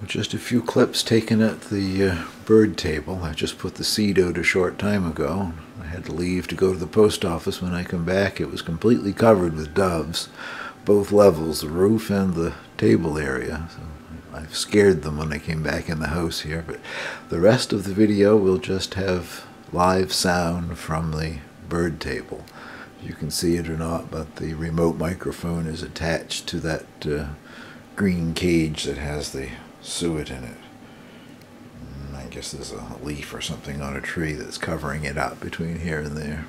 Just a few clips taken at the bird table. I just put the seed out a short time ago. I had to leave to go to the post office. When I come back, it was completely covered with doves, both levels, the roof and the table area. So I've scared them when I came back in the house here, but the rest of the video will just have live sound from the bird table. You can see it or not, but the remote microphone is attached to that green cage that has the suet in it. And I guess there's a leaf or something on a tree that's covering it up between here and there.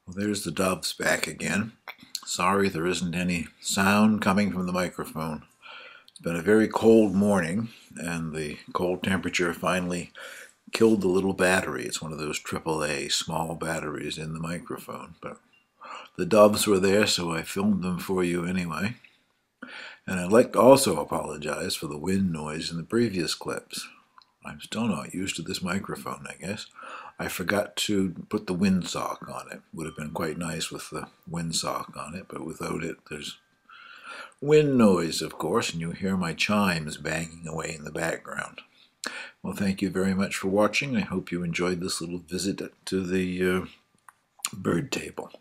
Well, there's the doves back again. Sorry there isn't any sound coming from the microphone. It's been a very cold morning, and the cold temperature finally killed the little battery. It's one of those AAA small batteries in the microphone. But the doves were there, so I filmed them for you anyway. And I'd like to also apologize for the wind noise in the previous clips. I'm still not used to this microphone, I guess. I forgot to put the windsock on it. Would have been quite nice with the windsock on it, but without it, there's wind noise, of course, and you hear my chimes banging away in the background. Well, thank you very much for watching. I hope you enjoyed this little visit to the bird table.